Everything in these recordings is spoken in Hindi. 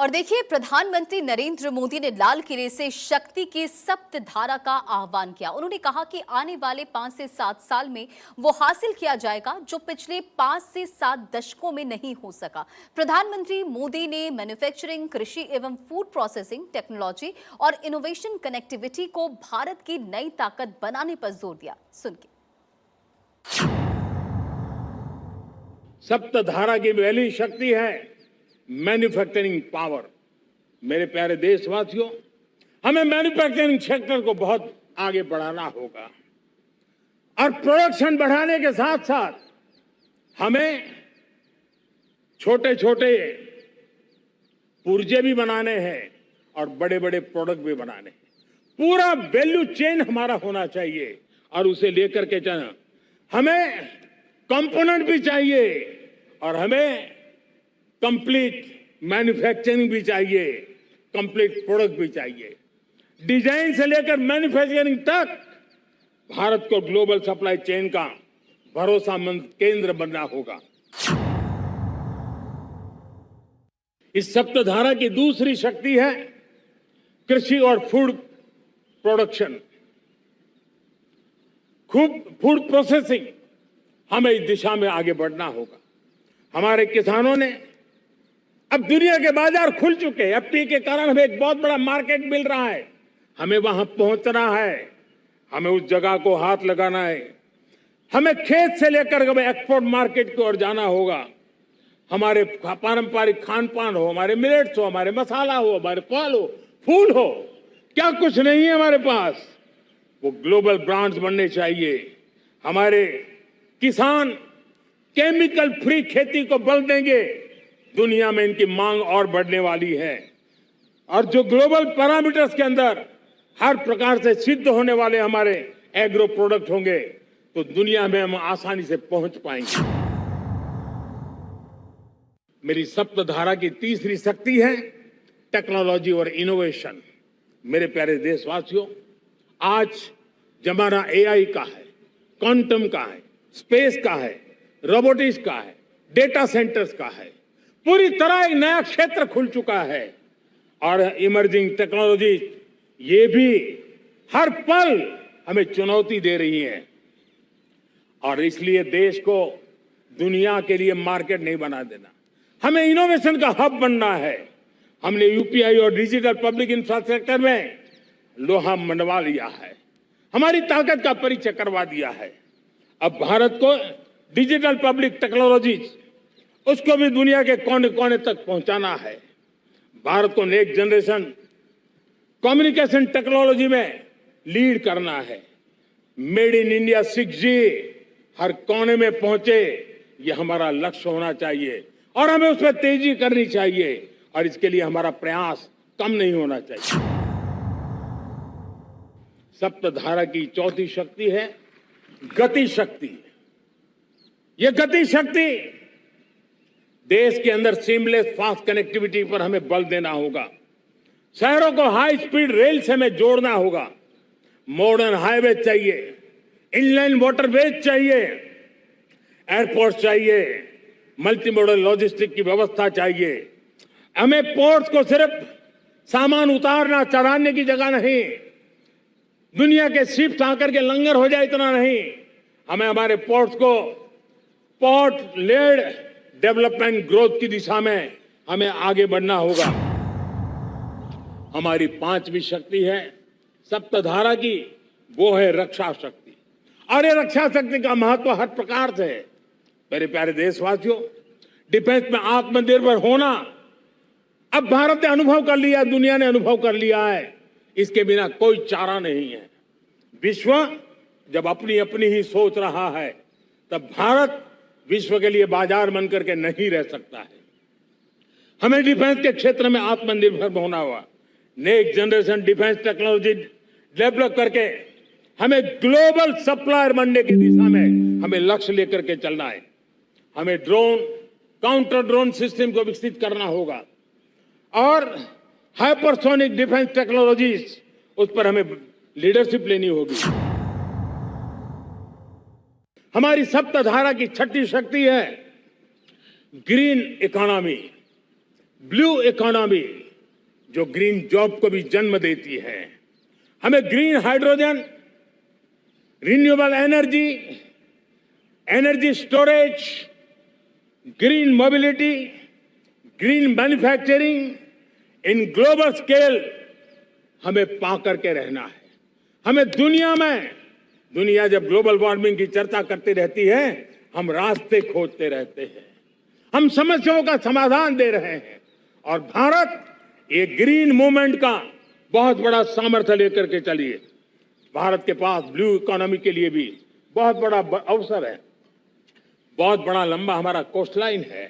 और देखिए, प्रधानमंत्री नरेंद्र मोदी ने लाल किले से शक्ति की सप्तधारा का आह्वान किया। उन्होंने कहा कि आने वाले 5 से 7 साल में वो हासिल किया जाएगा जो पिछले 5 से 7 दशकों में नहीं हो सका। प्रधानमंत्री मोदी ने मैन्युफैक्चरिंग, कृषि एवं फूड प्रोसेसिंग, टेक्नोलॉजी और इनोवेशन कनेक्टिविटी को भारत की नई ताकत बनाने पर जोर दिया। सुनिए। सप्तधारा की पहली शक्ति है मैन्युफैक्चरिंग पावर। मेरे प्यारे देशवासियों, हमें मैन्युफैक्चरिंग सेक्टर को बहुत आगे बढ़ाना होगा और प्रोडक्शन बढ़ाने के साथ साथ हमें छोटे छोटे पुर्जे भी बनाने हैं और बड़े बड़े प्रोडक्ट भी बनाने हैं। पूरा वैल्यू चेन हमारा होना चाहिए और उसे लेकर के चलना। हमें कंपोनेंट भी चाहिए और हमें कंप्लीट मैन्युफैक्चरिंग भी चाहिए, कंप्लीट प्रोडक्ट भी चाहिए। डिजाइन से लेकर मैन्युफैक्चरिंग तक भारत को ग्लोबल सप्लाई चेन का भरोसामंद केंद्र बनना होगा। इस सप्तधारा की दूसरी शक्ति है कृषि और फूड प्रोडक्शन, फूड प्रोसेसिंग। हमें इस दिशा में आगे बढ़ना होगा। हमारे किसानों ने अब दुनिया के बाजार खुल चुके हैं। एफटीए के कारण हमें एक बहुत बड़ा मार्केट मिल रहा है। हमें वहां पहुंचना है, हमें उस जगह को हाथ लगाना है। हमें खेत से लेकर एक्सपोर्ट मार्केट की ओर जाना होगा। हमारे पारंपरिक खान पान हो, हमारे मिलेट्स हो, हमारे मसाला हो, हमारे फल हो, फूल हो, क्या कुछ नहीं है हमारे पास, वो ग्लोबल ब्रांड्स बनने चाहिए। हमारे किसान केमिकल फ्री खेती को बल देंगे। दुनिया में इनकी मांग और बढ़ने वाली है और जो ग्लोबल पैरामीटर्स के अंदर हर प्रकार से सिद्ध होने वाले हमारे एग्रो प्रोडक्ट होंगे तो दुनिया में हम आसानी से पहुंच पाएंगे। मेरी सप्तधारा की तीसरी शक्ति है टेक्नोलॉजी और इनोवेशन। मेरे प्यारे देशवासियों, आज जमाना एआई का है, क्वांटम का है, स्पेस का है, रोबोटिक्स का है, डेटा सेंटर्स का है। पूरी तरह एक नया क्षेत्र खुल चुका है और इमर्जिंग टेक्नोलॉजी ये भी हर पल हमें चुनौती दे रही है और इसलिए देश को दुनिया के लिए मार्केट नहीं बना देना, हमें इनोवेशन का हब बनना है। हमने यूपीआई और डिजिटल पब्लिक इंफ्रास्ट्रक्चर में लोहा मनवा लिया है, हमारी ताकत का परिचय करवा दिया है। अब भारत को डिजिटल पब्लिक टेक्नोलॉजी उसको भी दुनिया के कोने कोने तक पहुंचाना है। भारत को नेक्स्ट जनरेशन कम्युनिकेशन टेक्नोलॉजी में लीड करना है। मेड इन इंडिया 6G हर कोने में पहुंचे, ये हमारा लक्ष्य होना चाहिए और हमें उसमें तेजी करनी चाहिए और इसके लिए हमारा प्रयास कम नहीं होना चाहिए। सप्तधारा की चौथी शक्ति है गति शक्ति। ये गति शक्ति देश के अंदर सीमलेस फास्ट कनेक्टिविटी पर हमें बल देना होगा। शहरों को हाई स्पीड रेल से हमें जोड़ना होगा। मॉडर्न हाईवे चाहिए, इनलाइन वाटरवेज चाहिए, एयरपोर्ट चाहिए, मल्टी मॉडल लॉजिस्टिक की व्यवस्था चाहिए। हमें पोर्ट्स को सिर्फ सामान उतारना चढ़ाने की जगह नहीं, दुनिया के शिप्स आकर के लंगर हो जाए इतना नहीं, हमें हमारे पोर्ट्स को पोर्ट लेड डेवलपमेंट ग्रोथ की दिशा में हमें आगे बढ़ना होगा। हमारी पांचवी शक्ति है सप्तधारा की, वो है रक्षा शक्ति। और ये रक्षा शक्ति का महत्व हर प्रकार से है। मेरे प्यारे देशवासियों, डिफेंस में आत्मनिर्भर होना अब भारत ने अनुभव कर लिया, दुनिया ने अनुभव कर लिया है। इसके बिना कोई चारा नहीं है। विश्व जब अपनी अपनी ही सोच रहा है तब भारत विश्व के लिए बाजार बन करके नहीं रह सकता है। हमें डिफेंस के क्षेत्र में आत्मनिर्भर होना होगा। Next generation defence technology develop करके हमें ग्लोबल सप्लायर बनने की दिशा में हमें लक्ष्य लेकर के चलना है। हमें ड्रोन, काउंटर ड्रोन सिस्टम को विकसित करना होगा और हाइपरसोनिक डिफेंस टेक्नोलॉजीज, उस पर हमें लीडरशिप लेनी होगी। हमारी सप्तधारा की छठी शक्ति है ग्रीन इकोनॉमी। ब्लू इकोनॉमी जो ग्रीन जॉब को भी जन्म देती है। हमें green hydrogen, renewable energy, energy storage, green mobility, green manufacturing in global scale हमें पा करके रहना है। हमें दुनिया जब ग्लोबल वार्मिंग की चर्चा करती रहती है, हम रास्ते खोजते रहते हैं, हम समस्याओं का समाधान दे रहे हैं। और भारत ये ग्रीन मूवमेंट का बहुत बड़ा सामर्थ्य लेकर के चलिए। भारत के पास ब्लू इकोनॉमी के लिए भी बहुत बड़ा अवसर है। बहुत बड़ा लंबा हमारा कोस्ट लाइन है।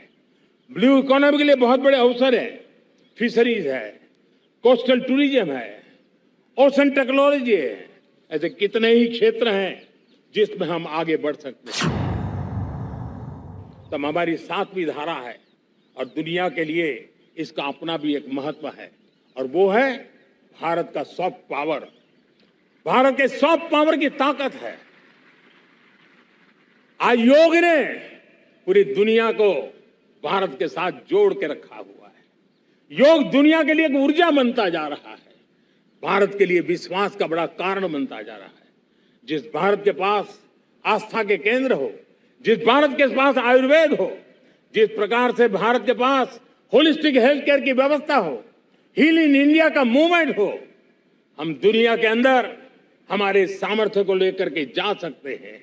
ब्लू इकोनॉमी के लिए बहुत बड़े अवसर है। फिशरीज है, कोस्टल टूरिज्म है, ओशन टेक्नोलॉजी है। ऐसे कितने ही क्षेत्र हैं जिसमें हम आगे बढ़ सकते हैं। तब हमारी 7वीं धारा है और दुनिया के लिए इसका अपना भी एक महत्व है, और वो है भारत का सॉफ्ट पावर। भारत के सॉफ्ट पावर की ताकत है। आज योग ने पूरी दुनिया को भारत के साथ जोड़ के रखा हुआ है। योग दुनिया के लिए एक ऊर्जा बनता जा रहा है, भारत के लिए विश्वास का बड़ा कारण बनता जा रहा है। जिस भारत के पास आस्था के केंद्र हो, जिस भारत के पास आयुर्वेद हो, जिस प्रकार से भारत के पास होलिस्टिक हेल्थ केयर की व्यवस्था हो, हील इन इंडिया का मूवमेंट हो, हम दुनिया के अंदर हमारे सामर्थ्य को लेकर के जा सकते हैं।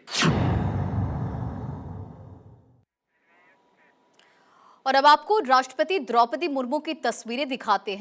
और अब आपको राष्ट्रपति द्रौपदी मुर्मू की तस्वीरें दिखाते हैं।